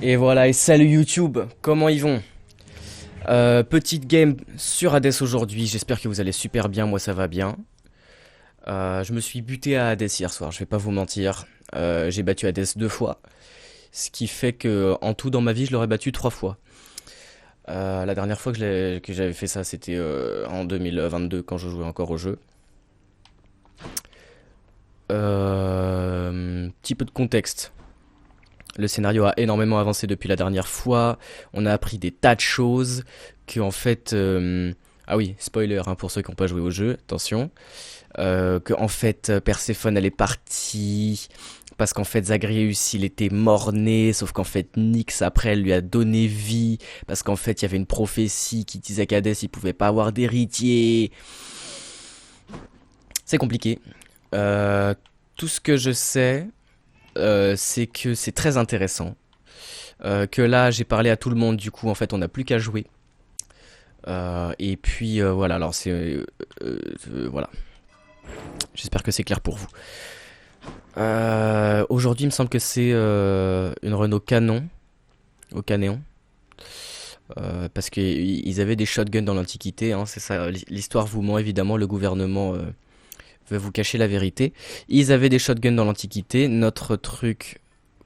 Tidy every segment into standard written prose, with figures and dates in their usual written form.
Et voilà, et salut YouTube, comment ils vont? Petite game sur Hades aujourd'hui, j'espère que vous allez super bien, moi ça va bien. Je me suis buté à Hades hier soir, je vais pas vous mentir. J'ai battu Hades 2 fois, ce qui fait que en tout dans ma vie je l'aurais battu 3 fois. La dernière fois que j'avais fait ça c'était en 2022 quand je jouais encore au jeu. Petit peu de contexte. Le scénario a énormément avancé depuis la dernière fois. On a appris des tas de choses. Que en fait, ah oui, spoiler hein, pour ceux qui n'ont pas joué au jeu, attention. Que en fait, Perséphone elle est partie parce qu'en fait Zagreus il était mort-né, sauf qu'en fait Nyx après elle lui a donné vie parce qu'en fait il y avait une prophétie qui disait qu'Hadès il pouvait pas avoir d'héritier. C'est compliqué. Euh, tout ce que je sais, c'est que c'est très intéressant. Que là j'ai parlé à tout le monde, du coup en fait on n'a plus qu'à jouer. Et puis voilà, alors c'est voilà. J'espère que c'est clair pour vous. Aujourd'hui il me semble que c'est une Renault Canon au Canéon. Parce qu'ils avaient des shotguns dans l'Antiquité, hein, c'est ça. L'histoire vous ment évidemment, le gouvernement veut vous cacher la vérité. Ils avaient des shotguns dans l'Antiquité. Notre truc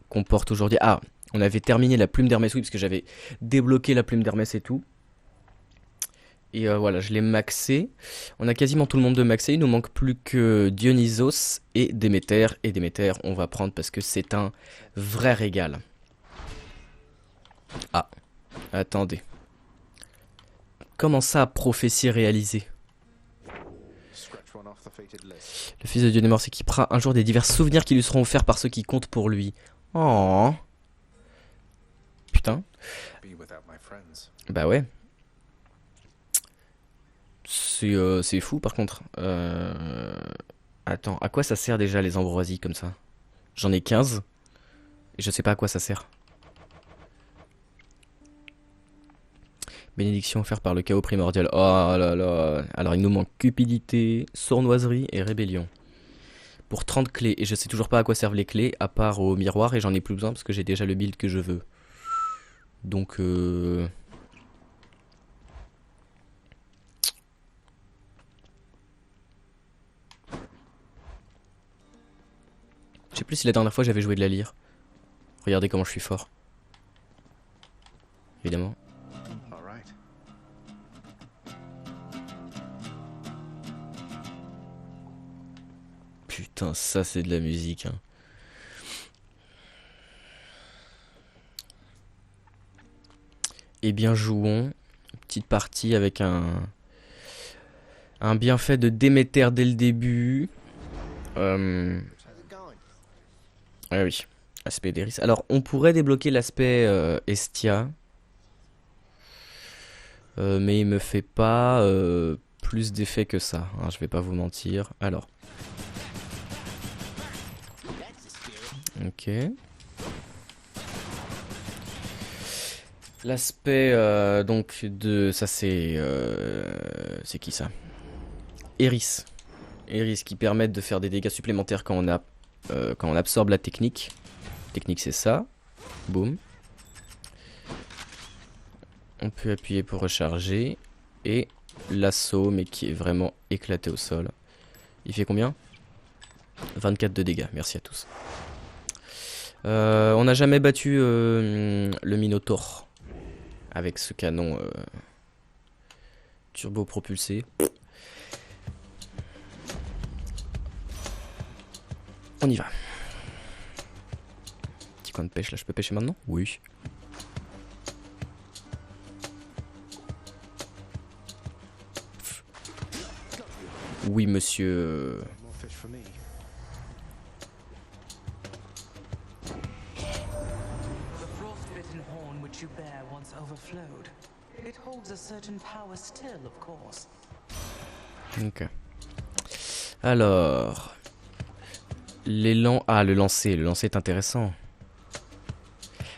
qu'on porte aujourd'hui. Ah, on avait terminé la plume d'Hermès, oui, parce que j'avais débloqué la plume d'Hermès et tout. Et voilà, je l'ai maxé. On a quasiment tout le monde de maxé. Il nous manque plus que Dionysos et Déméter. Et Déméter, on va prendre parce que c'est un vrai régal. Ah, attendez. Comment ça, prophétie réalisée? Le fils de Dieu n'est mort s'équipera un jour des divers souvenirs qui lui seront offerts par ceux qui comptent pour lui. Oh. Putain. Bah ouais. C'est fou par contre. Attends, à quoi ça sert déjà les ambroisies comme ça? J'en ai 15 et je sais pas à quoi ça sert. Bénédiction offerte par le chaos primordial. Oh là là. Alors il nous manque cupidité, sournoiserie et rébellion. Pour 30 clés. Et je sais toujours pas à quoi servent les clés, à part au miroir, et j'en ai plus besoin parce que j'ai déjà le build que je veux. Donc je sais plus si la dernière fois j'avais joué de la lyre. Regardez comment je suis fort. Évidemment. Putain, ça c'est de la musique. Hein. Eh bien, jouons. Petite partie avec un bienfait de Déméter dès le début. Ah oui, aspect d'Eris. Alors, on pourrait débloquer l'aspect Estia. Mais il me fait pas plus d'effet que ça. Hein, je vais pas vous mentir. Alors. Ok. L'aspect donc de ça c'est qui ça? Eris. Eris qui permettent de faire des dégâts supplémentaires quand on absorbe la technique. Technique c'est ça. Boum. On peut appuyer pour recharger et l'assaut mais qui est vraiment éclaté au sol. Il fait combien? 24 de dégâts. Merci à tous. On n'a jamais battu le Minotaur avec ce canon turbo propulsé. On y va. Petit coin de pêche là, je peux pêcher maintenant? Oui. Oui monsieur. Ok. Alors. L'élan. Ah, le lancer. Le lancer est intéressant.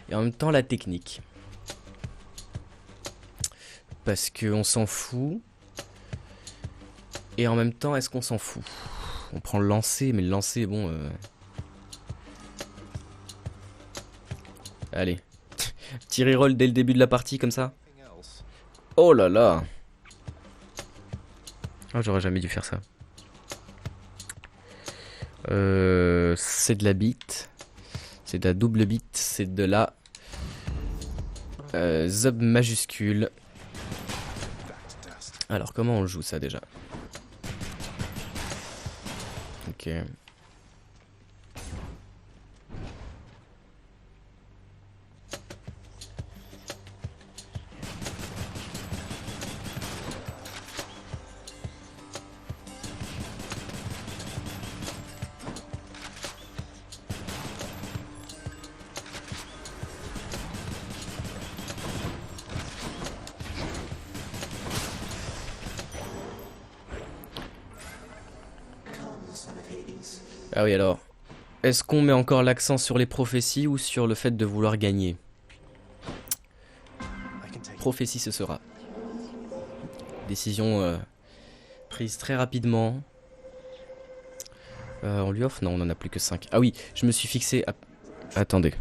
Et en même temps, la technique. Parce qu'on s'en fout. Et en même temps, est-ce qu'on s'en fout? On prend le lancer, mais le lancer, bon. Allez. Petit reroll dès le début de la partie comme ça. Oh là là. Ah, j'aurais jamais dû faire ça. C'est de la bite. C'est de la double bite. C'est de la zob majuscule. Alors comment on joue ça déjà? Ok. Ah oui, alors, est-ce qu'on met encore l'accent sur les prophéties ou sur le fait de vouloir gagner? Prophétie ce sera. Décision prise très rapidement. On lui offre? Non, on en a plus que 5. Ah oui, je me suis fixé à... Attendez.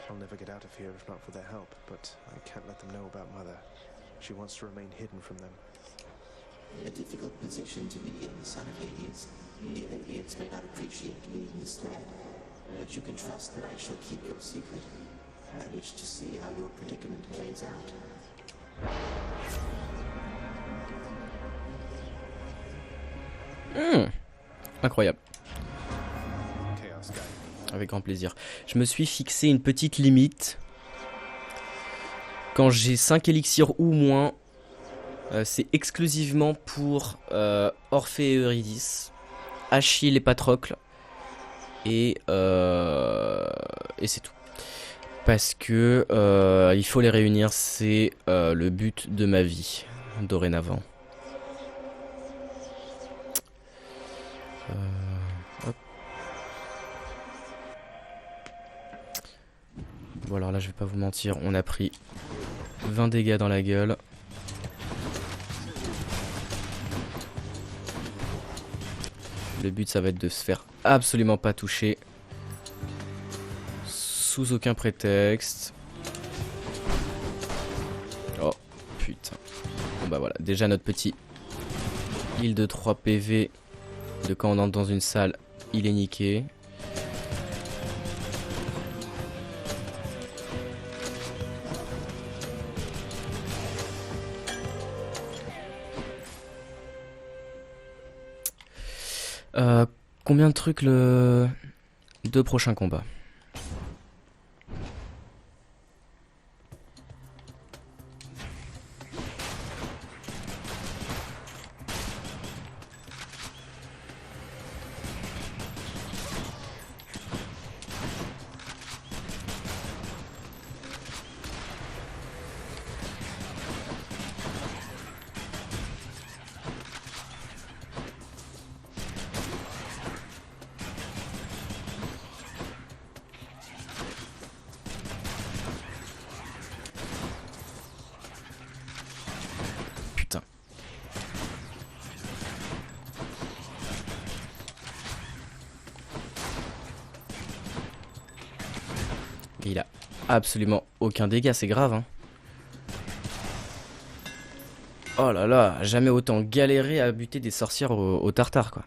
I'll never get out of here if not for their help, but I can't let them know about Mother. She wants to remain hidden from them. A difficult position to be in, son of Hades. Even Hades may not appreciate me instead. But you can trust that I shall keep your secret. I wish to see how your predicament plays out. Incroyable. Avec grand plaisir. Je me suis fixé une petite limite. Quand j'ai 5 élixirs ou moins, c'est exclusivement pour Orphée et Eurydice, Achille et Patrocle. Et c'est tout. Parce que il faut les réunir, c'est le but de ma vie, dorénavant. Hop. Bon alors là je vais pas vous mentir, on a pris 20 dégâts dans la gueule. Le but ça va être de se faire absolument pas toucher. Sous aucun prétexte. Oh putain. Bon bah voilà, déjà notre petit heal de 3 PV de quand on entre dans une salle, il est niqué. Combien de trucs le 2 prochains combats? Et il a absolument aucun dégât, c'est grave hein. Oh là là, jamais autant galéré à buter des sorcières au tartare quoi.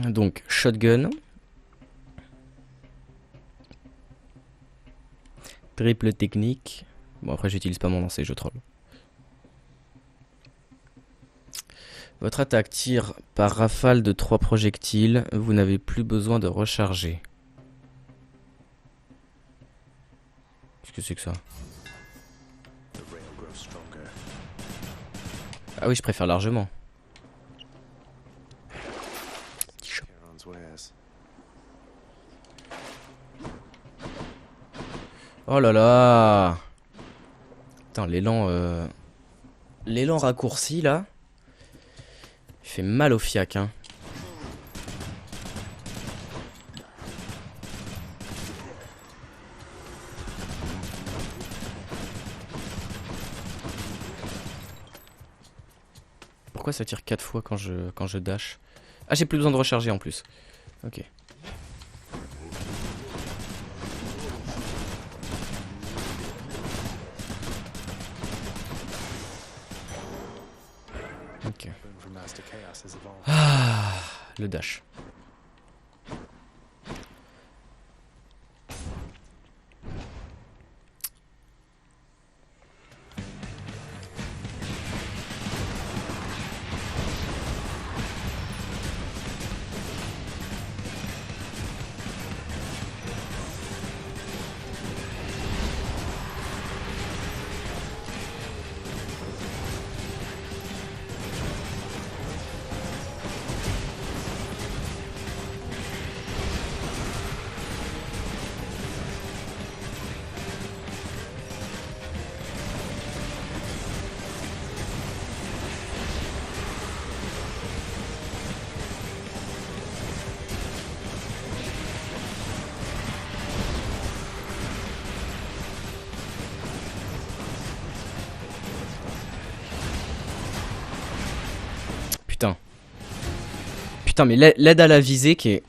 Donc shotgun. Triple technique. Bon après j'utilise pas mon lancer, je troll. Votre attaque tire par rafale de 3 projectiles. Vous n'avez plus besoin de recharger. Qu'est-ce que c'est que ça? Ah oui, je préfère largement. Oh là là! Putain, l'élan raccourci là, il fait mal au fiac hein. Pourquoi ça tire 4 fois quand je dash? Ah, j'ai plus besoin de recharger en plus. Ok. Ok. Boon from Master Chaos has evolved. Ah, le dash. Putain. Putain, mais l'aide à la visée qui est...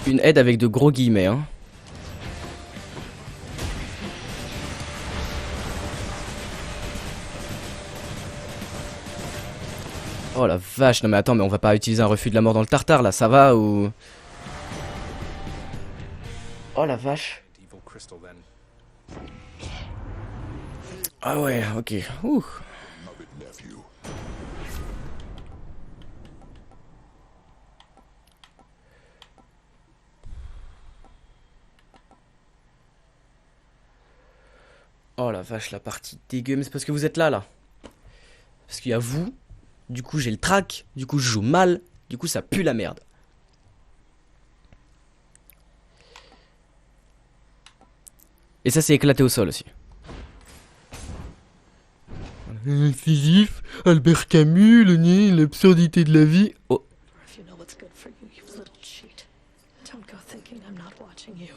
Une aide avec de gros guillemets, hein. Oh la vache, non mais attends, mais on va pas utiliser un refus de la mort dans le tartare là, ça va ou... Oh la vache. Evil crystal then. Ah ouais, ok. Ouh. Oh la vache, la partie dégueu, mais c'est parce que vous êtes là. Parce qu'il y a vous, du coup j'ai le trac, du coup je joue mal, du coup ça pue la merde. Et ça s'est éclaté au sol aussi. Incisif, Albert Camus, le nez, l'absurdité de la vie. Oh. If you know what's good for you, you little cheat. Don't go thinking I'm not watching you.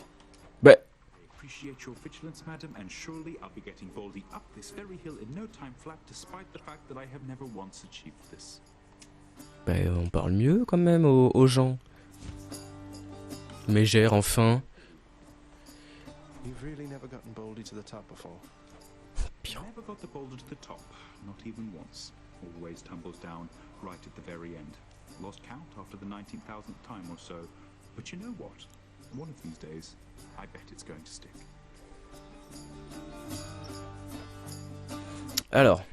Bah, Appreciate your vigilance, madam, and surely I'll be getting Baldy up this very hill in no time flat, despite the fact that I have never once achieved this. bah on parle mieux quand même aux gens. Mégère, enfin. You've really never gotten Baldy to the top before. Never got the boulder to the top, not even once. Always tumbles down right at the very end. Lost count after the 19,000th time or so. But you know what? One of these days, I bet it's going to stick. Alors.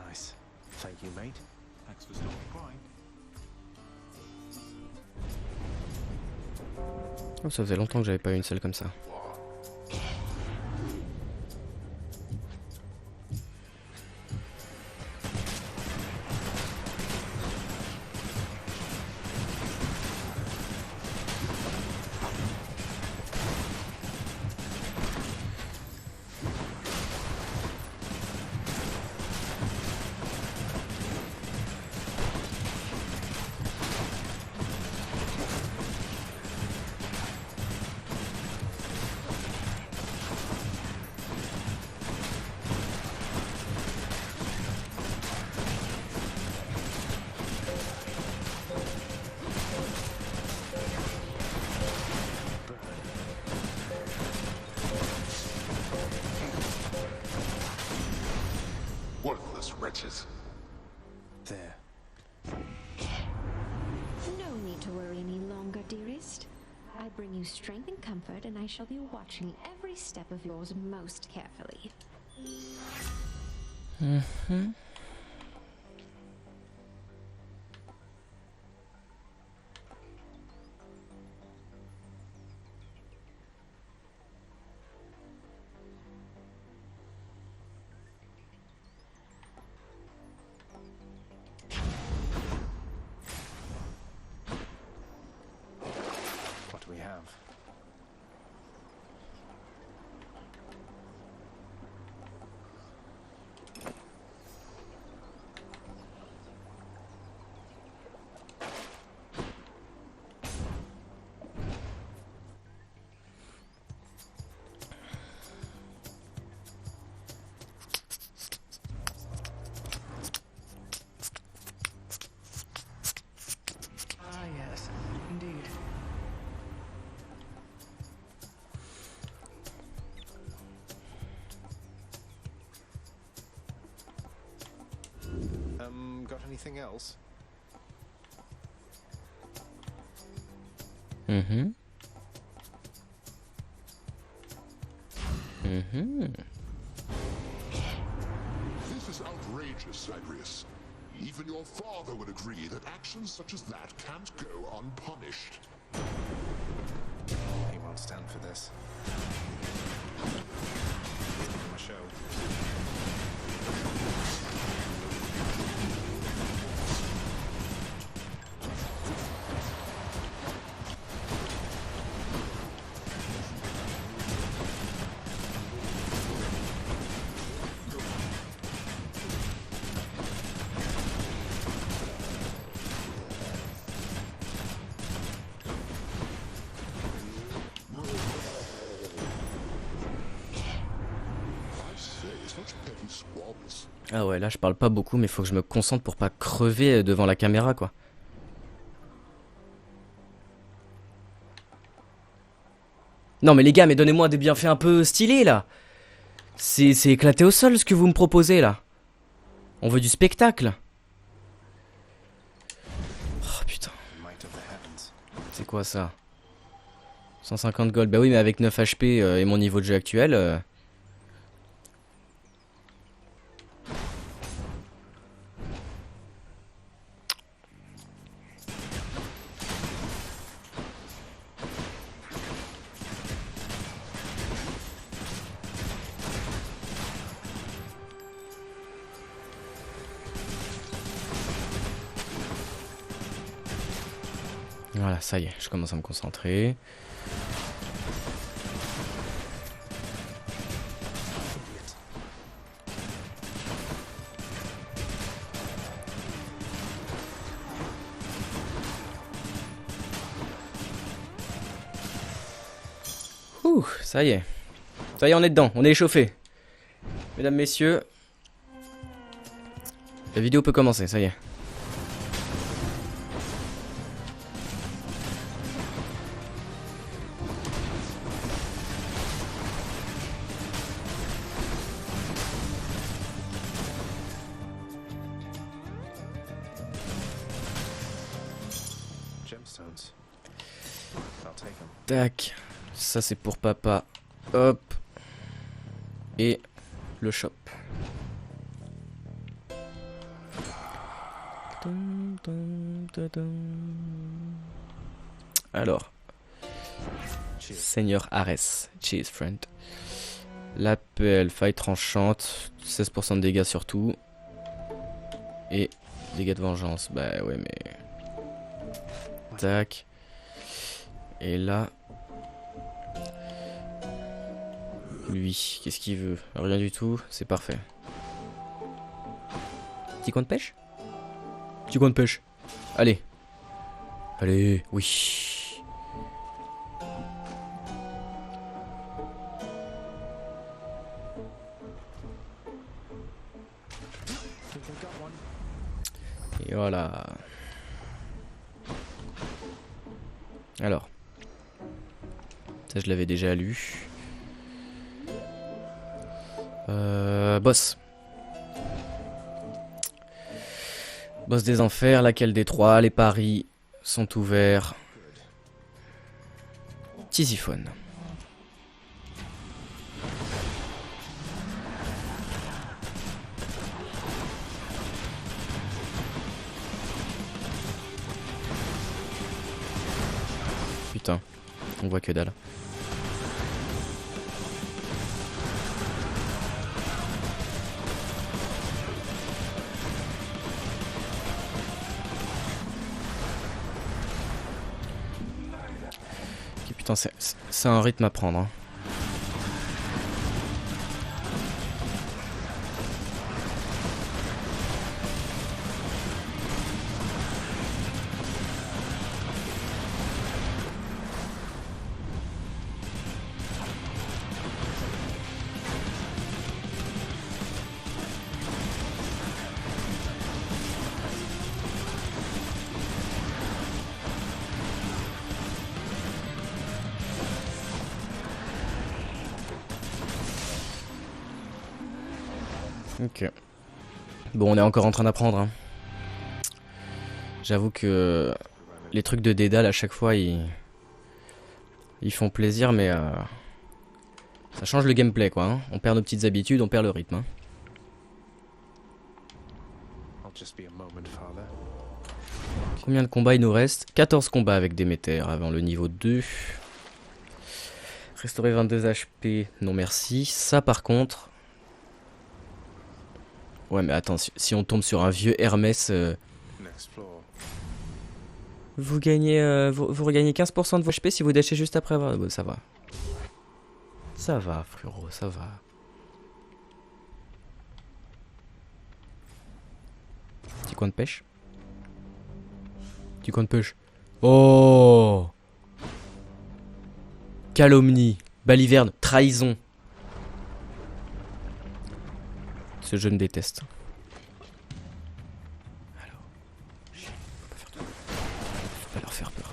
Nice. Thank you, mate. Thanks for stopping by. Oh, ça faisait longtemps que j'avais pas eu une seule comme ça. Worthless wretches. There. No need to worry any longer, dearest. I bring you strength and comfort, and I shall be watching every step of yours most carefully. Anything else? Mhm. Mhm. This is outrageous, Zagreus. Even your father would agree that actions such as that can't go unpunished. He won't stand for this. My show. I say, such petty squabbles. Ah ouais, là je parle pas beaucoup, mais faut que je me concentre pour pas crever devant la caméra, quoi. Non mais les gars, mais donnez-moi des bienfaits un peu stylés, là. C'est éclaté au sol ce que vous me proposez, là. On veut du spectacle. Oh putain, Might of the heavens. c'est quoi ça? 150 gold, bah oui, mais avec 9 HP et mon niveau de jeu actuel... Voilà, ça y est, je commence à me concentrer. Ouh, ça y est. Ça y est, on est dedans, on est échauffé. Mesdames, messieurs, la vidéo peut commencer, ça y est. Gemstones. I'll take them. Tac, ça c'est pour papa. Hop. Et le shop. Alors, Seigneur Ares, cheers friend. La PL, faille tranchante, 16% de dégâts surtout. Et dégâts de vengeance, bah ouais mais... Tac. Et là... Lui, qu'est-ce qu'il veut? Rien du tout, c'est parfait. Petit coin de pêche? Petit coin de pêche. Allez. Allez, oui. Et voilà. Alors. Ça, je l'avais déjà lu. Boss. Boss des enfers, laquelle des trois? Les paris sont ouverts. Tisiphone. Putain, on voit que dalle. Ok, putain, c'est un rythme à prendre. Hein. Ok. Bon, on est encore en train d'apprendre. Hein. J'avoue que les trucs de Dédale à chaque fois ils font plaisir, mais ça change le gameplay quoi. Hein. On perd nos petites habitudes, on perd le rythme. Hein. I'll just be a moment, Father. Combien de combats il nous reste? 14 combats avec Déméter avant le niveau 2. Restaurer 22 HP, non merci. Ça par contre... Ouais mais attends, si on tombe sur un vieux Hermès... Next floor. Vous gagnez, vous regagnez 15% de vos HP si vous dashez juste après avoir... Bon, ça va. Ça va frérot, ça va. Petit coin de pêche. Petit coin de pêche. Oh! Calomnie, baliverne, trahison. Ce jeu me déteste. Alors, faut pas faire tout. Faut pas leur faire peur.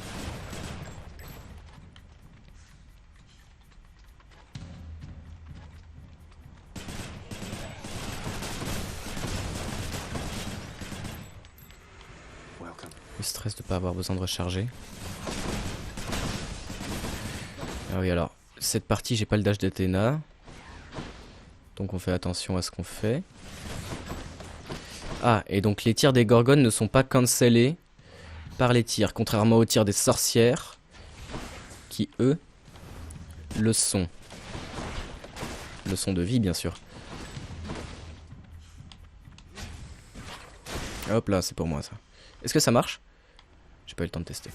Welcome. Le stress de pas avoir besoin de recharger. Ah oui alors, cette partie j'ai pas le dash d'Athéna. Donc on fait attention à ce qu'on fait. Ah, et donc les tirs des Gorgones ne sont pas cancellés par les tirs, contrairement aux tirs des sorcières, qui eux, le sont. Le sont de vie bien sûr. Hop là, c'est pour moi ça. Est-ce que ça marche? J'ai pas eu le temps de tester.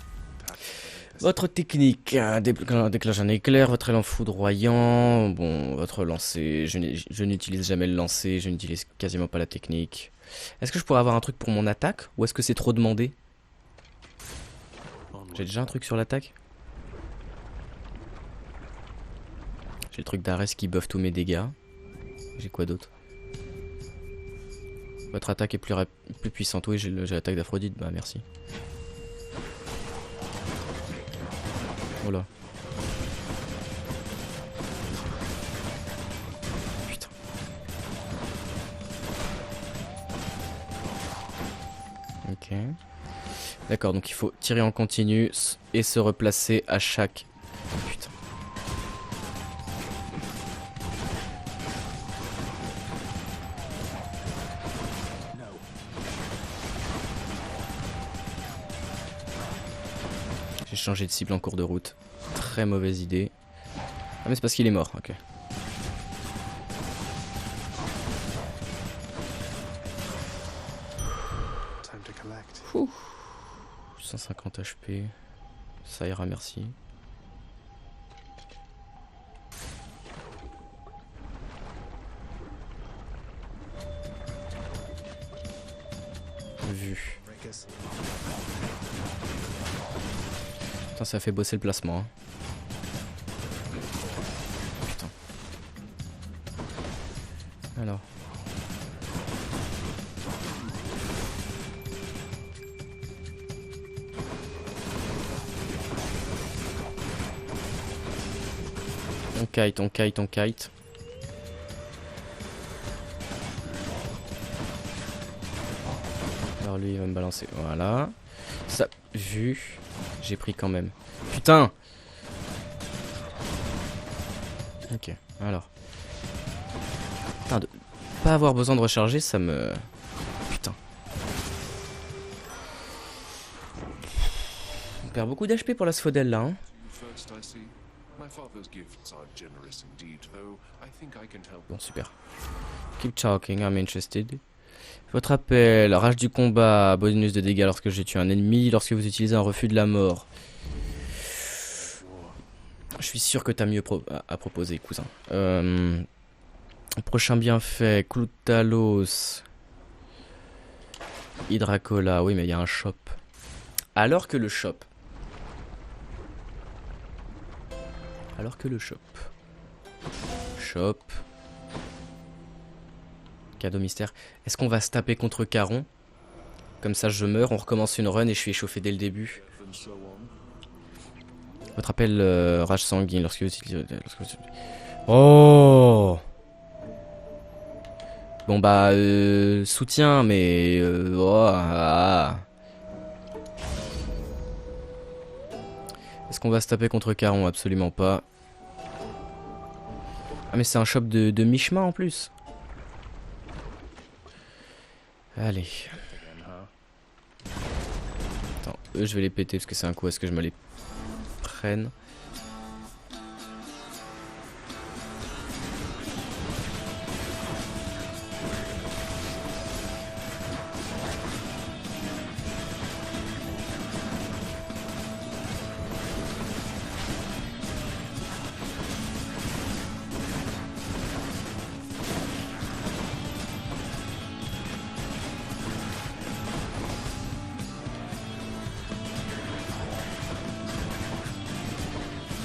Votre technique, déclenche un éclair, votre élan foudroyant, bon, votre lancer, je n'utilise jamais le lancer, je n'utilise quasiment pas la technique. Est-ce que je pourrais avoir un truc pour mon attaque, ou est-ce que c'est trop demandé? J'ai déjà un truc sur l'attaque. J'ai le truc d'Arès qui buff tous mes dégâts. J'ai quoi d'autre? Votre attaque est plus puissante, oui j'ai l'attaque d'Aphrodite, bah merci. Voilà. Putain. Ok. D'accord, donc il faut tirer en continu et se replacer à chaque... Putain. J'ai changé de cible en cours de route. Très mauvaise idée. Ah mais c'est parce qu'il est mort, ok. Time to collect. 150 HP. Ça ira, merci. Vu. Breakers. Putain, ça fait bosser le placement. Hein. Putain. Alors. On kite, on kite, on kite. Alors lui il va me balancer. Voilà. Ça, vu. J'ai pris quand même. Putain! Ok, alors. Putain, de pas avoir besoin de recharger, ça me... Putain. On perd beaucoup d'HP pour la Sphodel là, hein. First, I see. My father's gifts are generous indeed, though I think I can help. Bon, super. Keep talking, I'm interested. Votre appel, rage du combat, bonus de dégâts lorsque j'ai tué un ennemi, lorsque vous utilisez un refus de la mort. Je suis sûr que t'as mieux à proposer, cousin. Prochain bienfait, Clou de Talos. Hydracola, oui mais il y a un shop. Alors que le shop. Shop. Cadeau mystère. Est-ce qu'on va se taper contre Caron? Comme ça je meurs, on recommence une run et je suis échauffé dès le début. Votre appel rage sanguine lorsque vous utilisez... Oh! Bon bah soutien mais... oh, ah. qu'on va se taper contre Caron? Absolument pas. Ah mais c'est un shop de mi-chemin en plus. Allez. Attends, eux je vais les péter parce que c'est un coup. Est-ce que je me les prenne?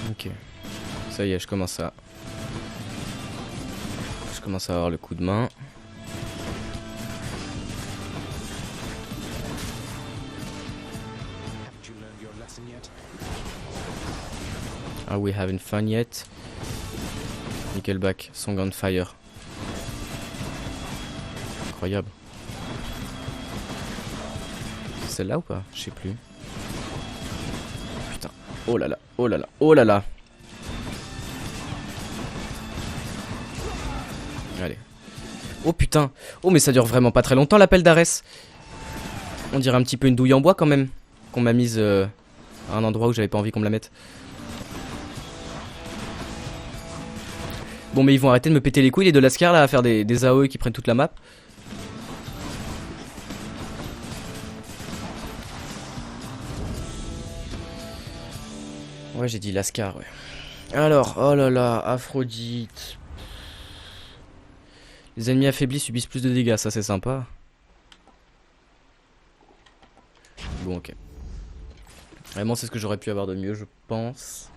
Ok. Ça y est, je commence à avoir le coup de main. Haven't you learned your lesson yet? Are we having fun yet? Nickelback, Song on Fire. Incroyable. C'est celle-là ou pas? Je sais plus. Putain. Oh là là, oh là là, oh là là. Allez. Oh putain. Oh mais ça dure vraiment pas très longtemps l'appel d'Arès. On dirait un petit peu une douille en bois quand même. Qu'on m'a mise à un endroit où j'avais pas envie qu'on me la mette. Bon mais ils vont arrêter de me péter les couilles les deux Lascar là à faire des AOE qui prennent toute la map. Ouais j'ai dit Lascar ouais. Alors, oh là là, Aphrodite. Les ennemis affaiblis subissent plus de dégâts, ça c'est sympa. Bon ok. Vraiment c'est ce que j'aurais pu avoir de mieux je pense.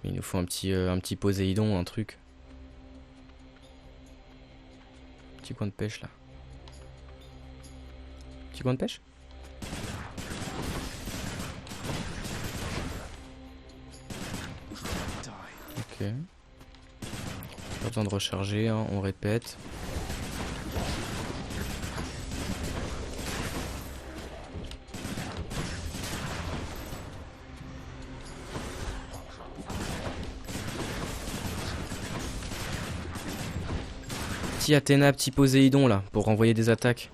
Il nous faut un petit Poséidon, un truc. Petit coin de pêche là. Petit coin de pêche? Ok. Pas besoin de recharger, hein, on répète. Petit Athéna, petit Poséidon là, pour renvoyer des attaques.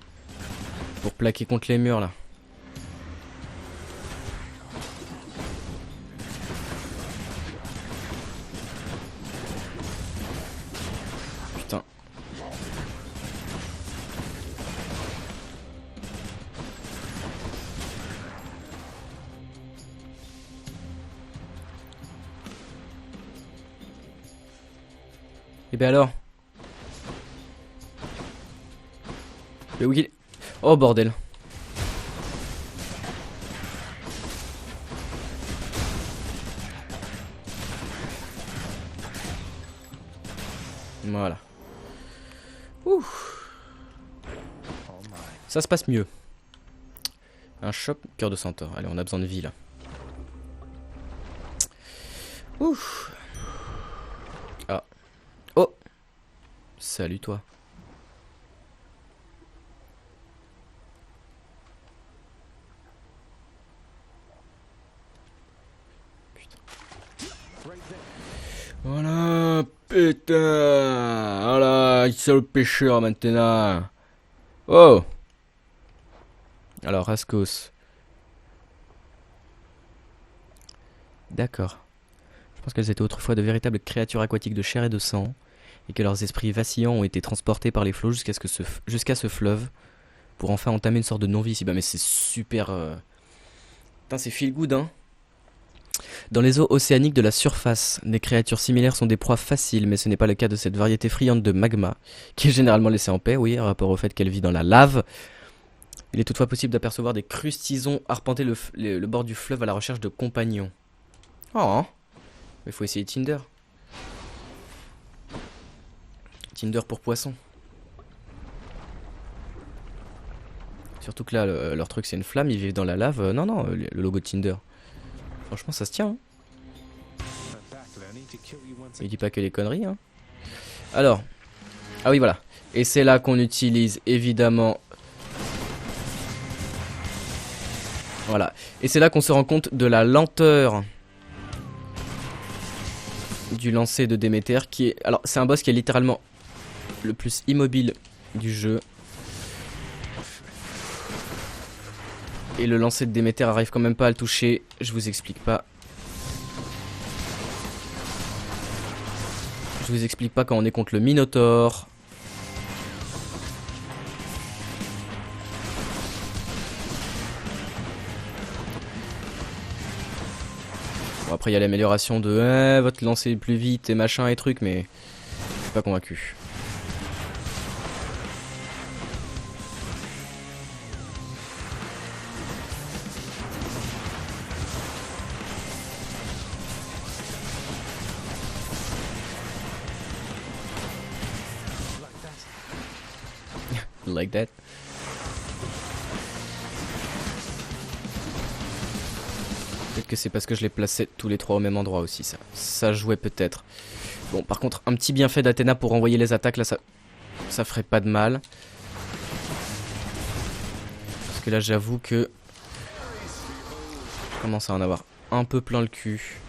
Pour plaquer contre les murs là. Putain. Et ben alors? Mais où il est? Oh bordel. Voilà. Ouh. Ça se passe mieux. Un shop, cœur de centaure. Allez, on a besoin de vie là. Ouh. Ah. Oh. Salut toi. Voilà, putain. Voilà, il c'est le pêcheur maintenant. Oh. Alors, Rascos. D'accord. Je pense qu'elles étaient autrefois de véritables créatures aquatiques de chair et de sang, et que leurs esprits vacillants ont été transportés par les flots jusqu'à ce fleuve, pour enfin entamer une sorte de non-vie ici. Bah mais c'est super... Putain, c'est feel good, hein. Dans les eaux océaniques de la surface, des créatures similaires sont des proies faciles, mais ce n'est pas le cas de cette variété friande de magma, qui est généralement laissée en paix, oui, par rapport au fait qu'elle vit dans la lave. Il est toutefois possible d'apercevoir des crustysons arpenter le bord du fleuve à la recherche de compagnons. Oh, mais faut essayer Tinder. Tinder pour poissons. Surtout que là, leur truc c'est une flamme, ils vivent dans la lave. Non, non, le logo de Tinder. Franchement, ça se tient. Hein. Il dit pas que les conneries. Hein. Alors. Ah oui, voilà. Et c'est là qu'on utilise évidemment Voilà. Et c'est là qu'on se rend compte de la lenteur du lancer de Déméter qui est... Alors c'est un boss qui est littéralement le plus immobile du jeu. Et le lancer de Déméter arrive quand même pas à le toucher. Je vous explique pas. Je vous explique pas quand on est contre le Minotaure. Bon, après il y a l'amélioration de votre lancer plus vite et machin et trucs, mais je suis pas convaincu. Like that. Peut-être que c'est parce que je les plaçais tous les trois au même endroit aussi, ça. Ça jouait peut-être. Bon, par contre, un petit bienfait d'Athéna pour renvoyer les attaques, là, ça ferait pas de mal. Parce que là, j'avoue que... je commence à en avoir un peu plein le cul.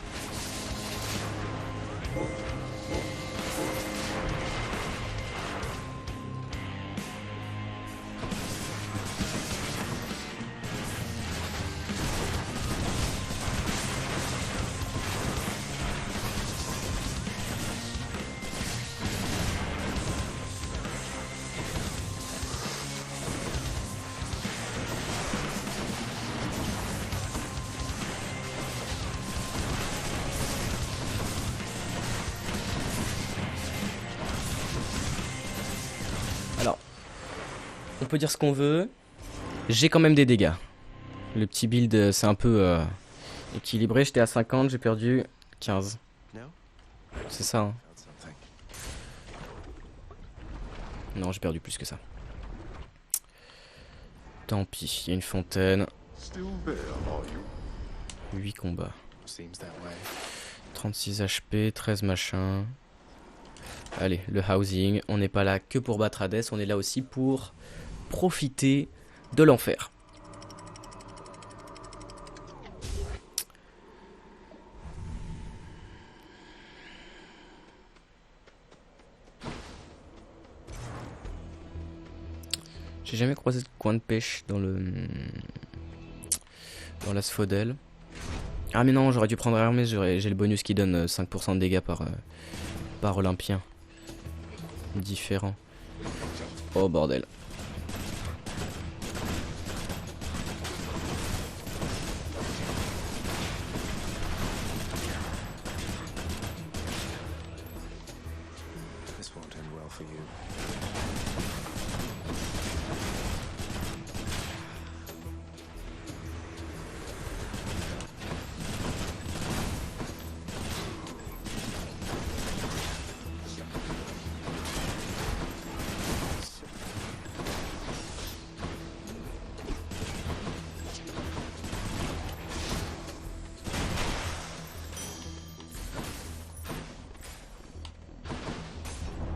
Alors, on peut dire ce qu'on veut. J'ai quand même des dégâts. Le petit build, c'est un peu équilibré. J'étais à 50, j'ai perdu 15. C'est ça, hein. Non, j'ai perdu plus que ça. Tant pis, il y a une fontaine. 8 combats. 36 HP, 13 machins. Allez, le housing. On n'est pas là que pour battre Hades, on est là aussi pour profiter de l'enfer. J'ai jamais croisé de coin de pêche dans l'asphodèle. Ah mais non, j'aurais dû prendre Hermès, j'ai le bonus qui donne 5% de dégâts par Olympien. Différent. Oh bordel. This won't end well for you.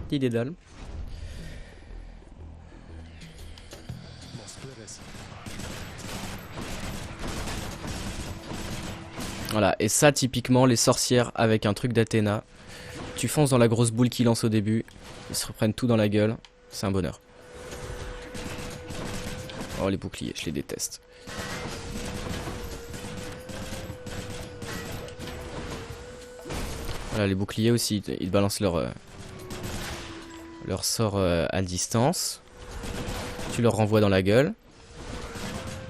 Petit dédale. Voilà, et ça typiquement les sorcières avec un truc d'Athéna. Tu fonces dans la grosse boule qui lance au début, ils se reprennent tout dans la gueule, c'est un bonheur. Oh les boucliers, je les déteste. Voilà, les boucliers aussi, ils balancent leur sort à distance. Tu leur renvoies dans la gueule.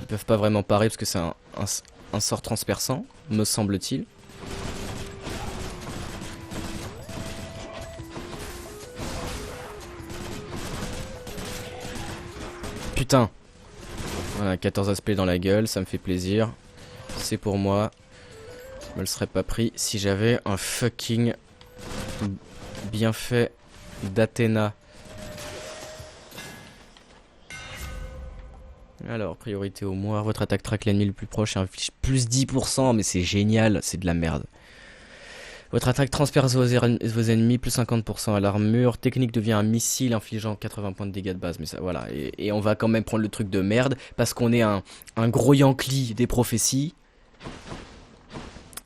Ils peuvent pas vraiment parer parce que c'est un sort transperçant, me semble-t-il. Putain. Voilà, 14 aspects dans la gueule, ça me fait plaisir. C'est pour moi. Je me le serais pas pris si j'avais un fucking bienfait d'Athéna. Alors, priorité au moire, votre attaque traque l'ennemi le plus proche et inflige plus 10%, mais c'est génial, c'est de la merde. Votre attaque transperce vos ennemis, plus 50% à l'armure. Technique devient un missile infligeant 80 points de dégâts de base. Mais ça, voilà. Et on va quand même prendre le truc de merde. Parce qu'on est un gros Yankee des prophéties.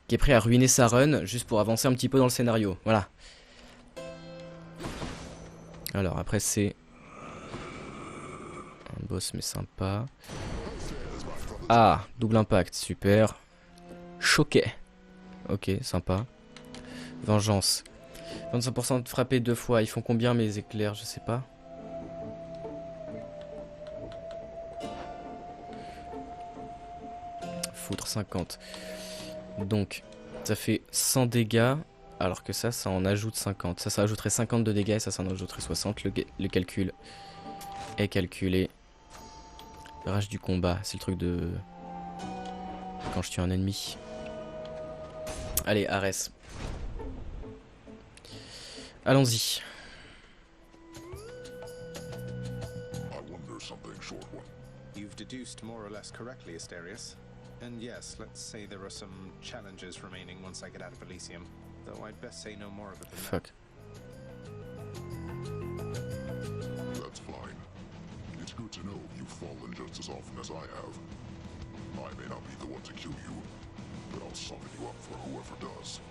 Qui est prêt à ruiner sa run juste pour avancer un petit peu dans le scénario. Voilà. Alors après c'est... un boss mais sympa. Ah, double impact, super. Choquet. Ok, sympa. Vengeance. 25% de frapper 2 fois. Ils font combien mes éclairs? Je sais pas. Foutre 50. Donc, ça fait 100 dégâts. Alors que ça en ajoute 50. Ça ajouterait 50 de dégâts et ça en ajouterait 60. Le calcul est calculé. Rage du combat, c'est le truc de... quand je tue un ennemi. Allez, Ares. Allons-y. You've deduced more or less correctly, Asterius. And yes, let's say there are some challenges remaining once I get out of Elysium. Though I'd best say no more of it than Fuck. That's fine. It's good to know you've fallen just as often as I have. I may not be the one to kill you, but I'll summon you up for whoever does.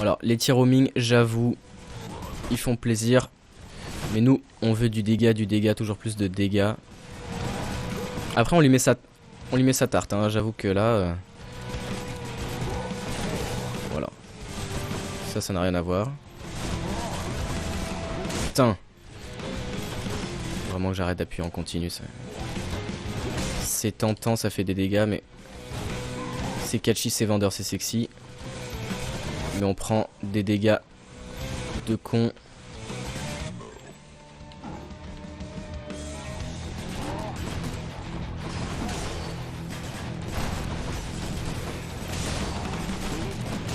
Alors, les tirs roaming, j'avoue, ils font plaisir. Mais nous, on veut du dégât, toujours plus de dégâts. Après, on lui met sa tarte, hein. J'avoue que là... voilà. Ça n'a rien à voir. Putain. Vraiment que j'arrête d'appuyer en continu. C'est tentant, ça fait des dégâts, mais... c'est catchy, c'est vendeur, c'est sexy. Mais on prend des dégâts de con.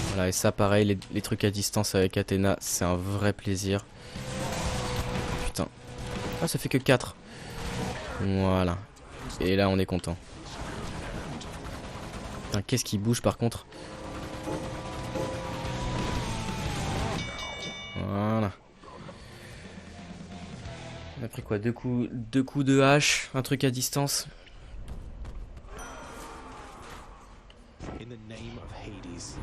Voilà, et ça pareil, les trucs à distance avec Athéna, c'est un vrai plaisir. Putain. Ah, ça fait que 4. Voilà. Et là, on est content. Putain, qu'est-ce qui bouge par contre? Voilà. On a pris quoi? Deux coups de hache, un truc à distance. In the name of Hades.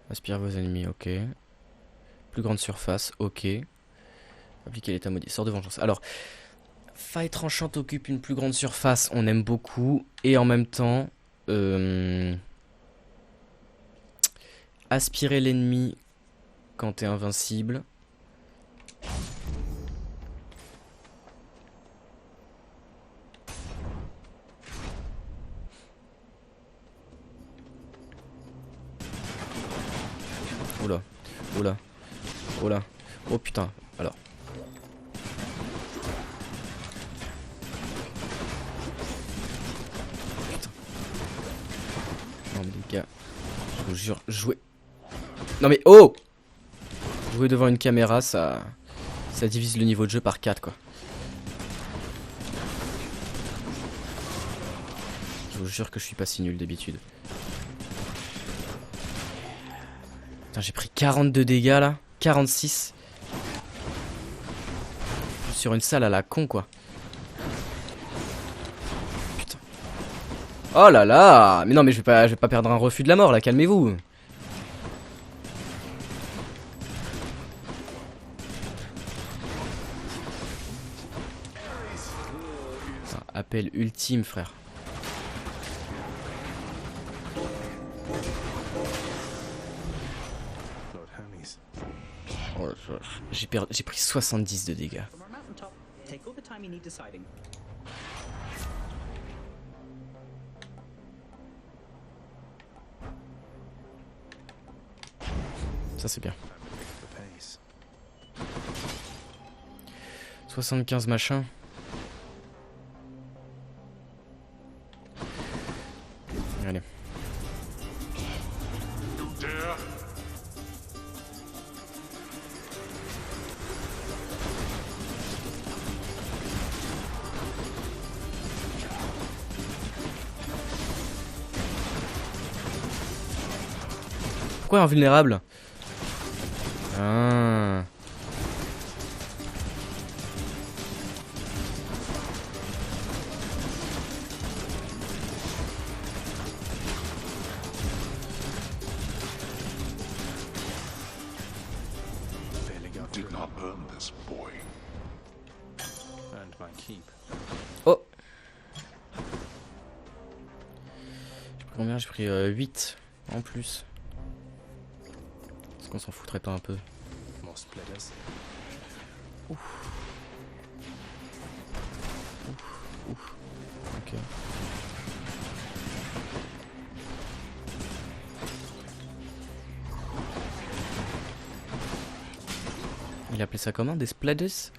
Aspire vos ennemis, ok. Plus grande surface, ok. Appliquer l'état maudit. Sort de vengeance. Alors, faille tranchante occupe une plus grande surface, on aime beaucoup. Et en même temps, aspirer l'ennemi quand t'es invincible. Oula, oula, oula. Oh putain, alors. Putain. Non mais les gars, je vous jure, jouer. Non mais oh! Jouer devant une caméra, ça divise le niveau de jeu par 4 quoi. Je vous jure que je suis pas si nul d'habitude. Putain, j'ai pris 42 dégâts là, 46. Sur une salle à la con quoi. Putain. Oh là là! Mais non mais je vais pas perdre un refus de la mort là, calmez-vous. Appel ultime, frère. Lord Hermes. Oh, j'ai pris 70 de dégâts. From our mountaintop, take all the time you need deciding. Ça c'est bien. The pace. 75 machin. Allez. You dare? pourquoi invulnérable? Ah. Barely got Did through. not earn this, boy. And my keep. Oh. J'ai pris combien? J'ai pris 8 en plus. Est-ce qu'on s'en foutrait pas un peu? More splitters. Ok. Il appelait ça comment? Des splatters?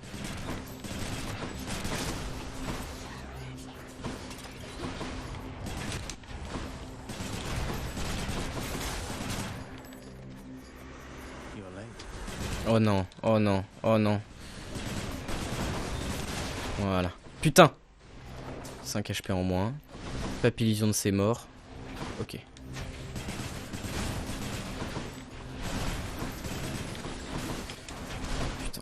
You're late. Oh non, oh non, oh non. Voilà. Putain! 5 HP en moins. Papillusion de ses morts. Ok. Putain.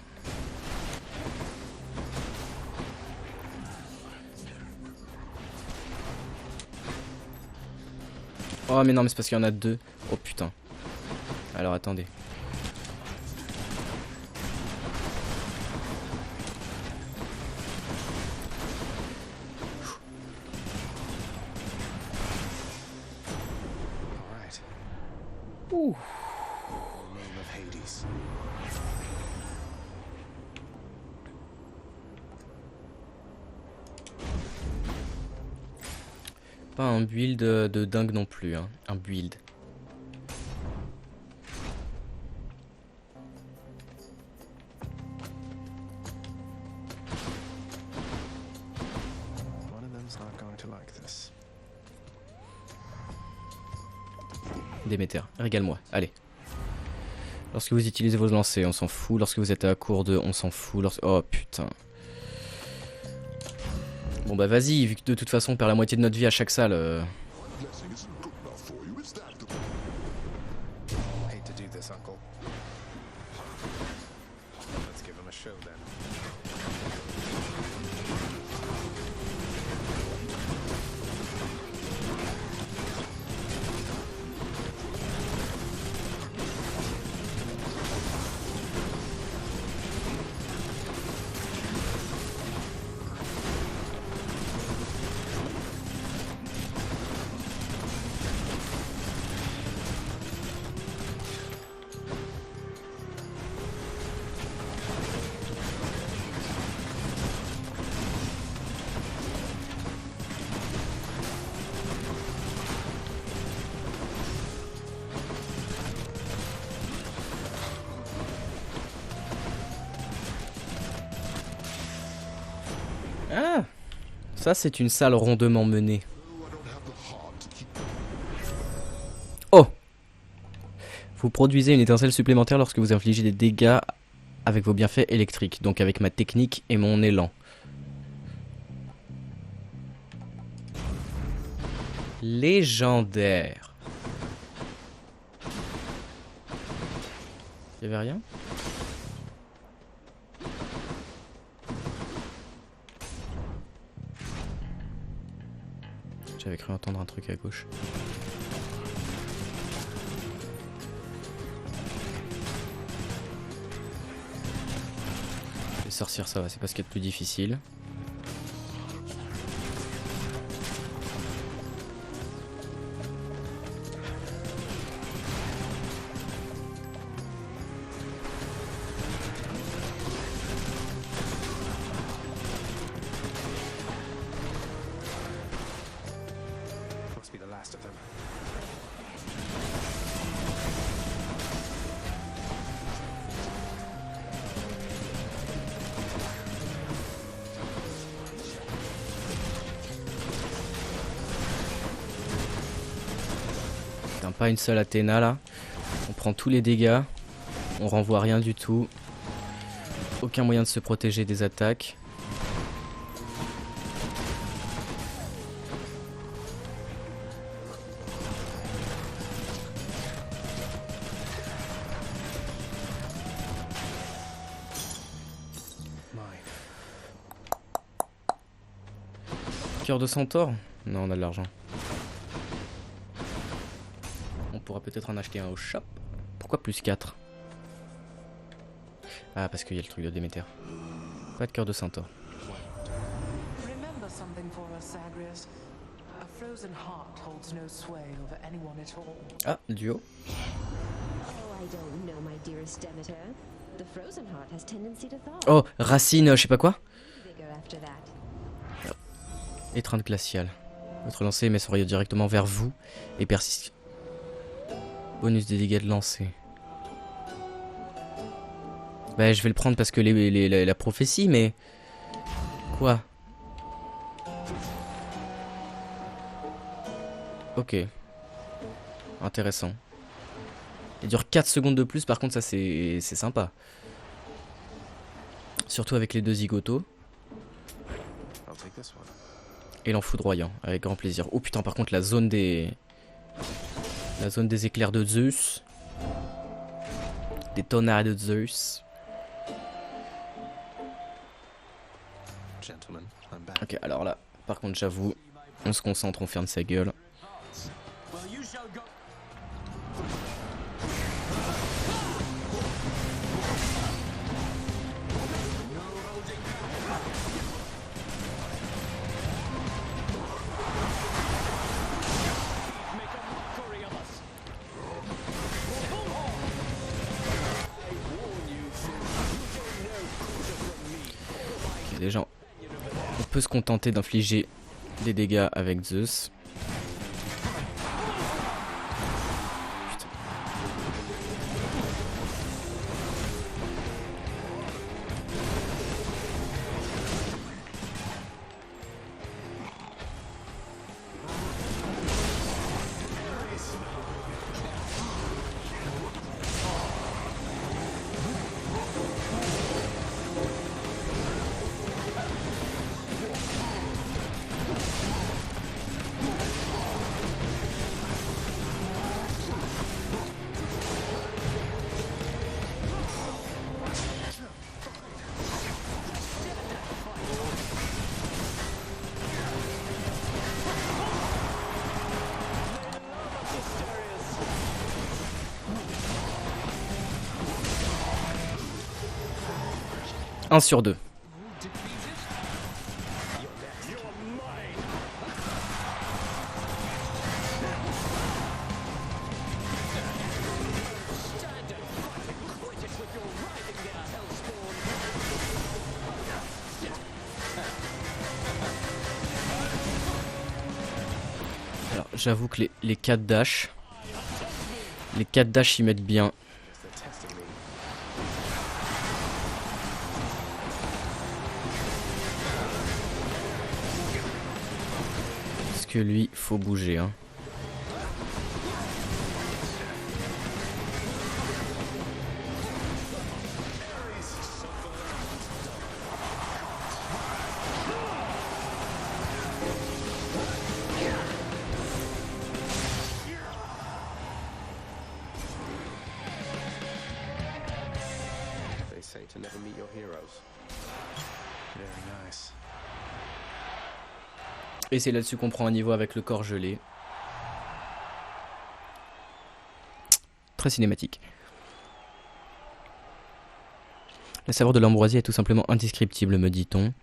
Oh mais non, mais c'est parce qu'il y en a deux. Oh putain. Alors attendez. All right. Ouh. Name of Hades. Pas un build de dingue non plus, hein. Un build. One of them's not going to like this. Déméter, régale-moi, allez. Lorsque vous utilisez vos lancers, on s'en fout. Lorsque vous êtes à court de, on s'en fout. Oh putain. Bon bah vas-y, vu que de toute façon on perd la moitié de notre vie à chaque salle. Blessing isn't good enough for you, is that the... Hate to do this, Uncle. Let's give him a show then. Ah, ça c'est une salle rondement menée. Oh. Vous produisez une étincelle supplémentaire lorsque vous infligez des dégâts avec vos bienfaits électriques, donc avec ma technique et mon élan. Légendaire. Y'avait rien? J'avais cru entendre un truc à gauche. Les sorcières ça va, c'est pas ce qu'il y a de plus difficile. Must be the last of them. Putain, pas une seule Athéna là. On prend tous les dégâts. On renvoie rien du tout. Aucun moyen de se protéger des attaques. Cœur de centaure? Non, on a de l'argent. On pourra peut-être en acheter un au shop. Pourquoi plus 4? Ah, parce qu'il y a le truc de Déméter. Pas de cœur de centaure. Remember something for us, Zagreus. A frozen heart holds no sway over anyone at all. Ah, duo. Oh, I don't know, my dearest Demeter. The frozen heart has tendency to thaw. Oh, racine, je sais pas quoi. Bigger after that. Étreinte glaciale. Votre lancer met son rayon directement vers vous et persiste. Bonus des dégâts de lancer. Bah, je vais le prendre parce que la prophétie, mais... Quoi? Ok. Intéressant. Il dure 4 secondes de plus, par contre ça c'est sympa. Surtout avec les 2 zigotos. Et l'enfoudroyant, avec grand plaisir. Oh putain, par contre la zone des... La zone des éclairs de Zeus. Des tonnerres de Zeus. Ok, alors là, par contre j'avoue, on se concentre, on ferme sa gueule. Ok, déjà, on peut se contenter d'infliger des dégâts avec Zeus. Putain. Un sur 2. Alors j'avoue que les 4 dash, ils mettent bien. Que lui, faut bouger, hein. They say to never meet your heroes. Very nice. Et c'est là-dessus qu'on prend un niveau avec le corps gelé. Très cinématique. La saveur de l'ambroisie est tout simplement indescriptible, me dit-on.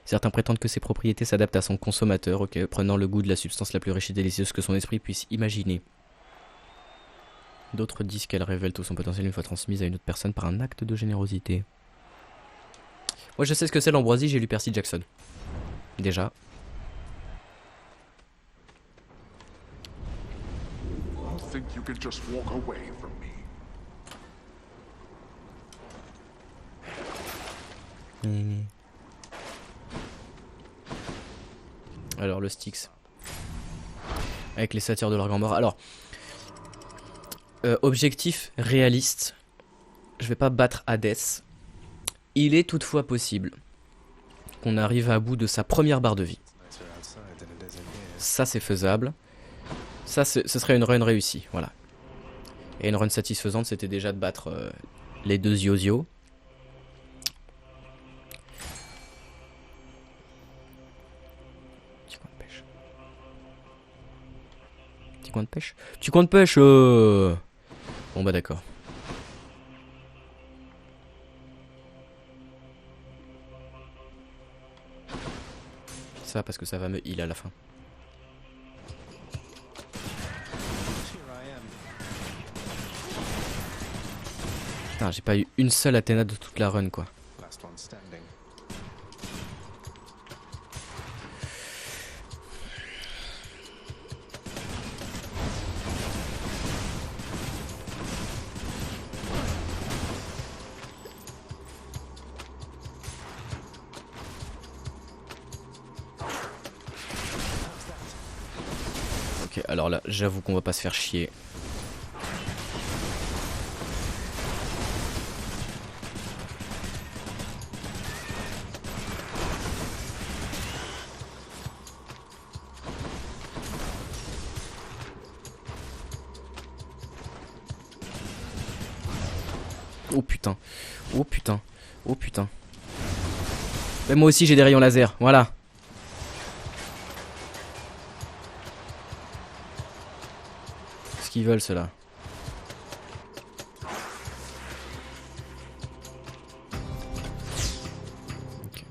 Certains prétendent que ses propriétés s'adaptent à son consommateur, ok, prenant le goût de la substance la plus riche et délicieuse que son esprit puisse imaginer. D'autres disent qu'elle révèle tout son potentiel une fois transmise à une autre personne par un acte de générosité. Moi je sais ce que c'est l'ambroisie, j'ai lu Percy Jackson. Déjà. Think you can just walk away from me. Alors le Styx. Avec les satyres de l'Argent mort. Alors, objectif réaliste. Je vais pas battre Hadès. Il est toutefois possible qu'on arrive à bout de sa première barre de vie. Ça c'est faisable. Ça, ce serait une run réussie, voilà. Et une run satisfaisante, c'était déjà de battre les 2 Ziozio. Petit coin de pêche. Petit coin de pêche. Bon bah d'accord. Ça parce que ça va me heal à la fin. Putain, j'ai pas eu une seule Athéna de toute la run quoi. Last one standing. Ok, alors là, j'avoue qu'on va pas se faire chier. Oh putain, oh putain, oh putain. Mais moi aussi j'ai des rayons laser, voilà. Qu'est-ce qu'ils veulent ceux-là? Ok.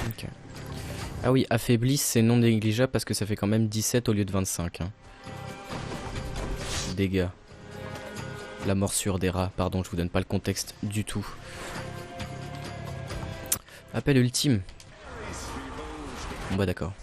Ok. Ah oui, affaibli c'est non négligeable parce que ça fait quand même 17 au lieu de 25. Hein. Dégâts. La morsure des rats, pardon, je vous donne pas le contexte du tout. Appel ultime. Bon bah d'accord.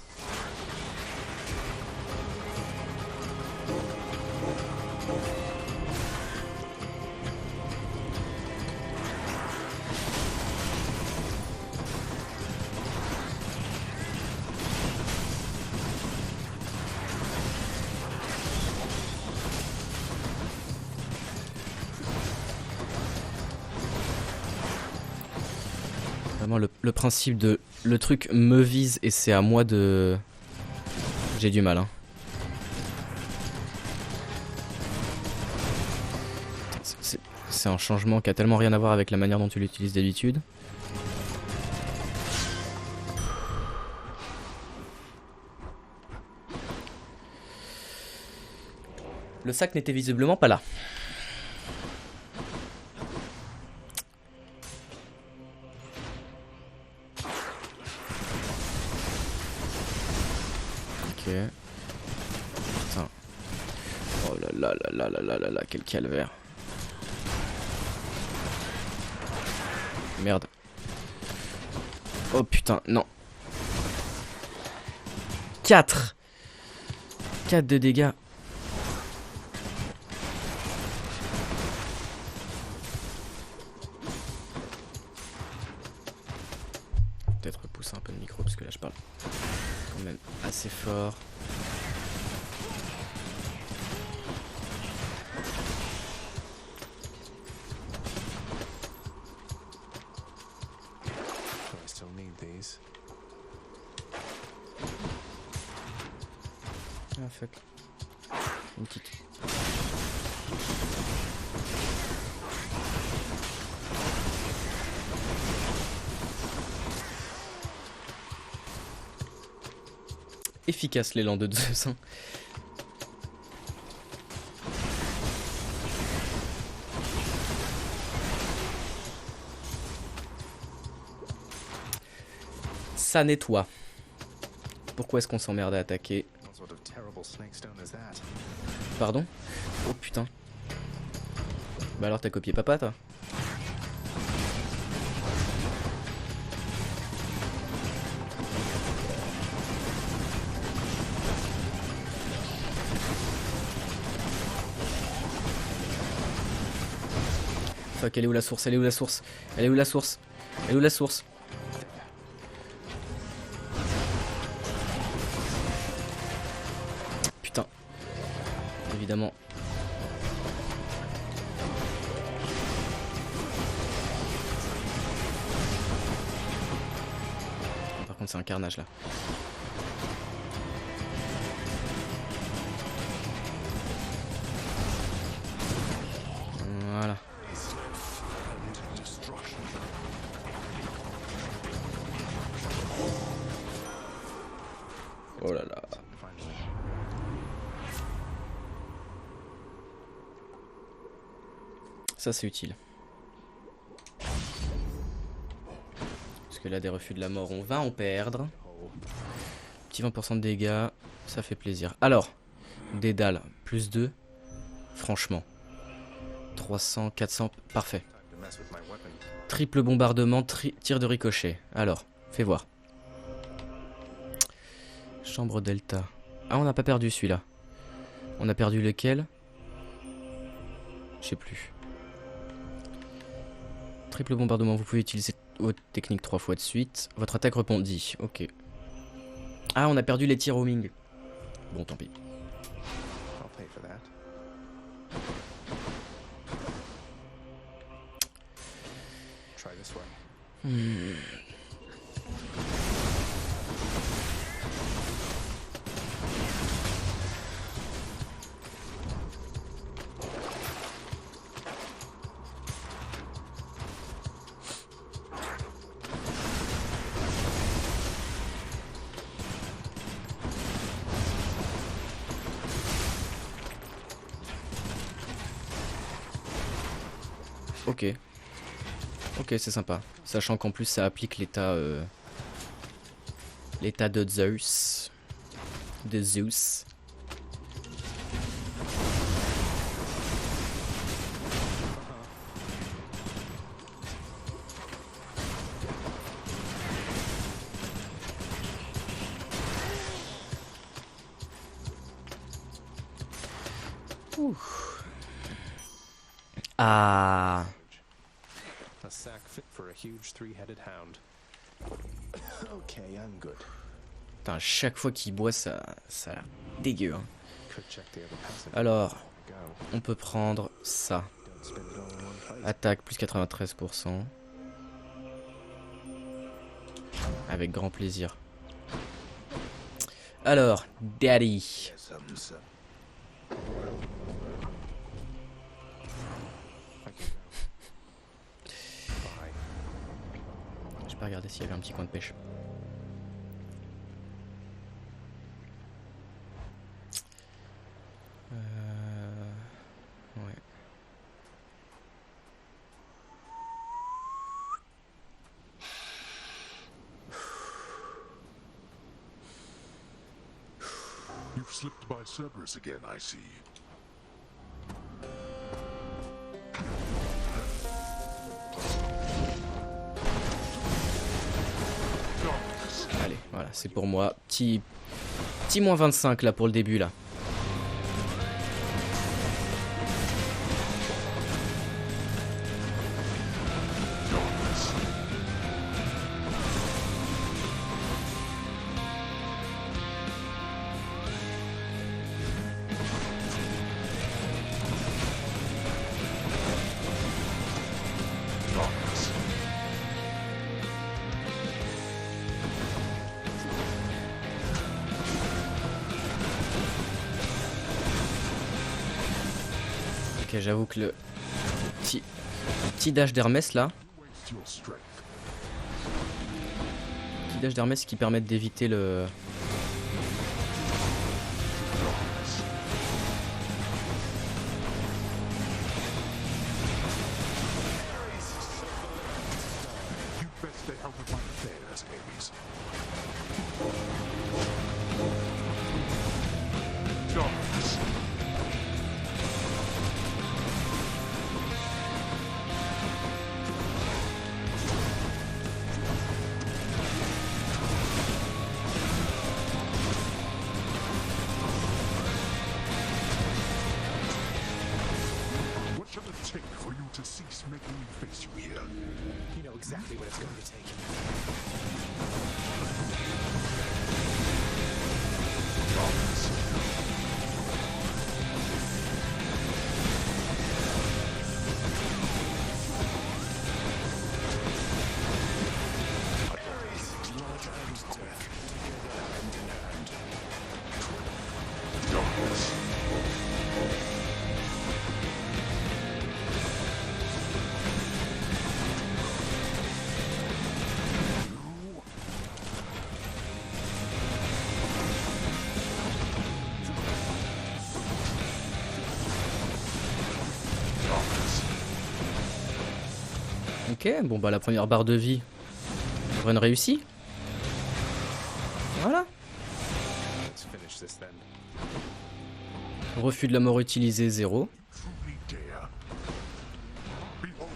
Vraiment le principe de le truc me vise et c'est à moi de... J'ai du mal hein. C'est un changement qui a tellement rien à voir avec la manière dont tu l'utilises d'habitude. Le sac n'était visiblement pas là. Ok. Putain. Oh là là là là là là là là, quel calvaire. Merde. Oh putain, non. 4 de dégâts. Peut-être repousser un peu le micro parce que là je parle quand même assez fort. I still need these. Ah fuck. Une petite. Efficace l'élan de Zeus. Hein. Ça nettoie. Pourquoi est-ce qu'on s'emmerde à attaquer? What sort of terrible snakestone is that? Pardon? Oh putain. Bah alors t'as copié papa toi? Fuck, elle est où la source? Elle est où la source? Elle est où la source? Elle est où la source? Putain. Évidemment. Par contre c'est un carnage là. Ça c'est utile. Parce que là des refus de la mort on va en perdre. Petit 20% de dégâts, ça fait plaisir. Alors, Dédale, plus 2. Franchement. 300, 400, parfait. Triple bombardement, tir de ricochet. Alors, fais voir. Chambre Delta. Ah, on n'a pas perdu celui-là. On a perdu lequel? Je sais plus. Triple bombardement, vous pouvez utiliser votre technique 3 fois de suite. Votre attaque rebondit, ok. Ah, on a perdu les tirs roaming. Bon, tant pis. Ok. Ok, c'est sympa. Sachant qu'en plus ça applique l'état l'état de Zeus. De Zeus. Ouh. Ah. A sack fit for a huge three-headed hound. Okay, I'm good. Putain, chaque fois qu'il boit ça a l'air dégueu. Hein. Alors, on peut prendre ça. Attaque plus 93%. Avec grand plaisir. Alors, Daddy. Je vais regarder s'il y avait un petit coin de pêche. Ouais. You've slipped by Cerberus again, I see. Allez, voilà, c'est pour moi. Petit moins 25 là pour le début là. Ok, j'avoue que le petit dash d'Hermès là. Petit dash d'Hermès qui permet d'éviter le... You know exactly what it's going to take. Ok, bon bah la première barre de vie, run réussi. Voilà. Let's finish this then. Refus de la mort utilisé 0. Truly dare. Behold.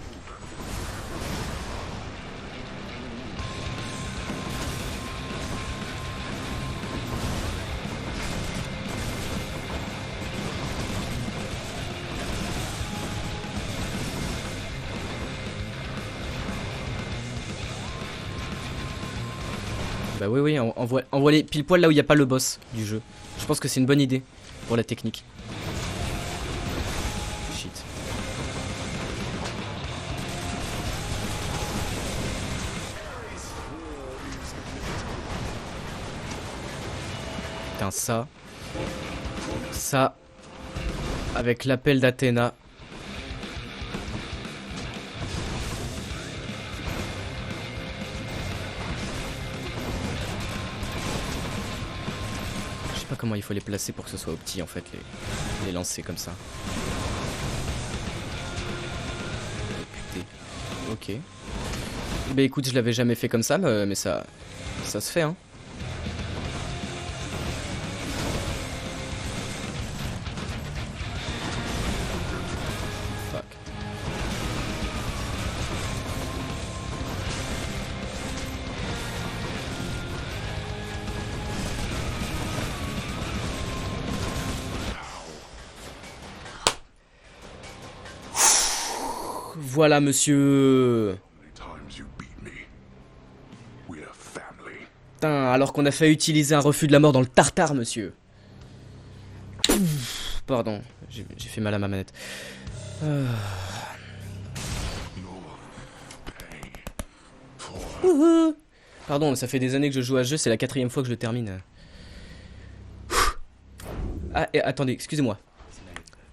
Bah oui, envoie-les pile poil là où il n'y a pas le boss du jeu. Je pense que c'est une bonne idée pour la technique. Shit. Putain, ça, avec l'appel d'Athéna. Je sais pas comment il faut les placer pour que ce soit au petit en fait, les lancer comme ça. Putain. Ok. Bah écoute, je l'avais jamais fait comme ça, mais ça se fait hein. Fuck. Voilà monsieur. Putain, alors qu'on a fait utiliser un refus de la mort dans le tartare monsieur. Pardon, j'ai fait mal à ma manette. Pardon, ça fait des années que je joue à ce jeu, c'est la 4e fois que je le termine. Ah, et attendez, excusez-moi.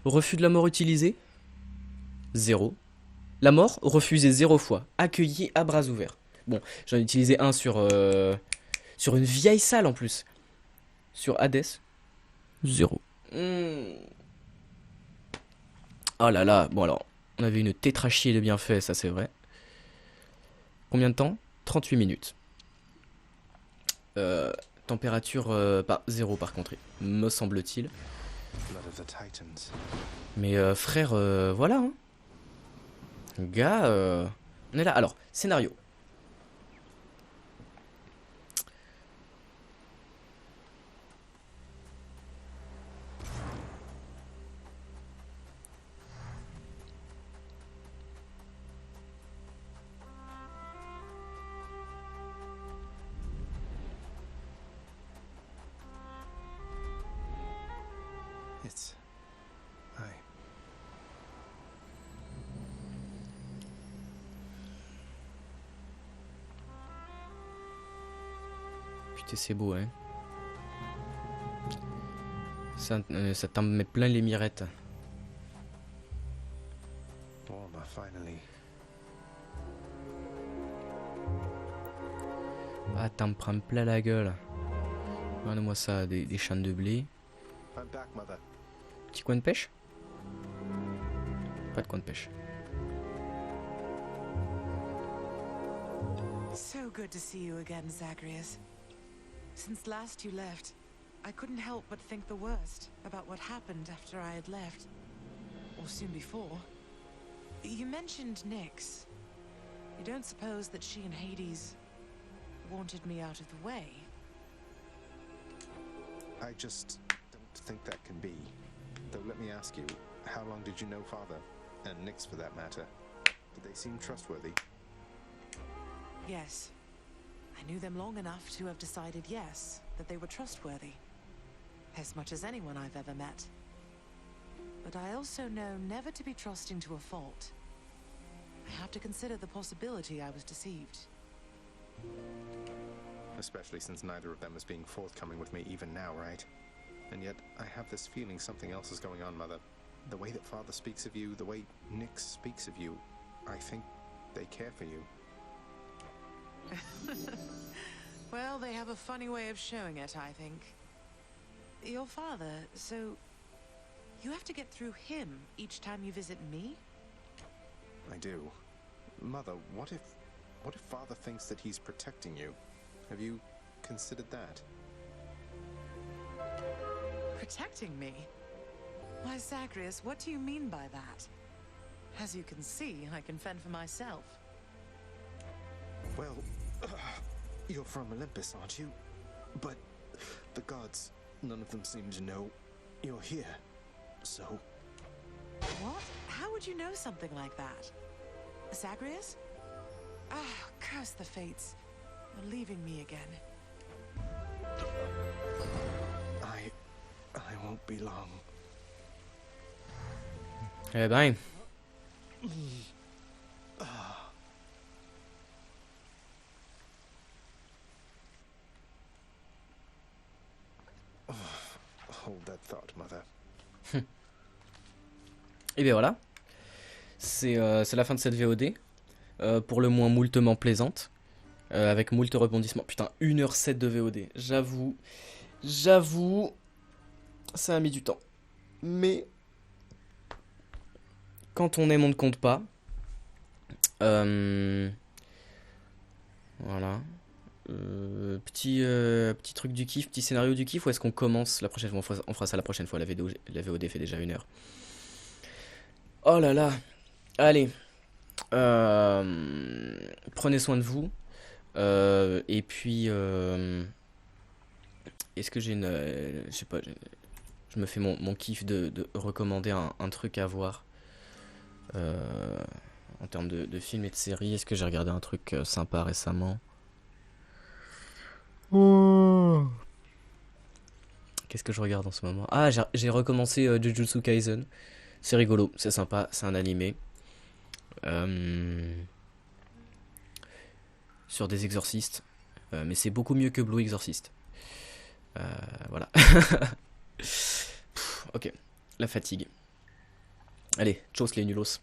Refus de la mort utilisé 0. La mort refusée 0 fois. Accueilli à bras ouverts. Bon, j'en ai utilisé un sur une vieille salle en plus. Sur Hades 0. Oh là là, bon alors, on avait une tétrachier de bienfaits, ça c'est vrai. Combien de temps? 38 minutes. Température pas 0 par contre, me semble-t-il. Mais frère, voilà. Hein. Gars, on est là. Alors, scénario. It's... I... Putain, c'est beau, hein. Ça t'en met plein les mirettes. Warmer, finally. Ah, t'en me prends plein la gueule. Regarde-moi ça, des champs de blé. I'm back, mother. Petit coin de pêche? Pas de coin de pêche. So good to see you again, Zagreus. Since last you left, I couldn't help but think the worst about what happened after I had left. Or soon before. You mentioned Nyx. You don't suppose that she and Hades wanted me out of the way? I just don't think that can be. Though let me ask you, how long did you know Father? And Nyx for that matter. Did they seem trustworthy? Yes. I knew them long enough to have decided yes, that they were trustworthy. As much as anyone I've ever met. But I also know never to be trusting to a fault. I have to consider the possibility I was deceived. Especially since neither of them is being forthcoming with me even now, right? And yet, I have this feeling something else is going on, Mother. The way that Father speaks of you, the way Nyx speaks of you, I think they care for you. Well, they have a funny way of showing it, I think. Your father, so... you have to get through him each time you visit me? I do. Mother, what if Father thinks that he's protecting you? Have you considered that? Protecting me? Why, Zagreus, what do you mean by that? As you can see, I can fend for myself. Well, you're from Olympus, aren't you? But the gods, none of them seem to know you're here. So... What? How would you know something like that? Zagreus? Ah, curse the fates. You're leaving me again. I won't be long. Eh ben. Hold that thought, Mother. Et bien voilà. C'est la fin de cette VOD. Pour le moins moultement plaisante. Avec moult rebondissements. Putain, 1h07 de VOD. J'avoue. Ça a mis du temps. Mais. Quand on aime, on ne compte pas. Voilà. Petit truc du kiff, petit scénario du kiff, ou est-ce qu'on commence la prochaine fois? On fera ça la prochaine fois, la VOD fait déjà 1 heure. Oh là là. Allez. Prenez soin de vous. Et puis... est-ce que j'ai une... je sais pas, je me fais mon kiff de recommander un truc à voir. En termes de films et de séries, est-ce que j'ai regardé un truc sympa récemment? Qu'est-ce que je regarde en ce moment? Ah, j'ai recommencé Jujutsu Kaisen. C'est rigolo, c'est sympa, c'est un animé. Sur des exorcistes. Mais c'est beaucoup mieux que Blue Exorcist. Voilà. Ok, la fatigue. Allez, tchuss les nulos.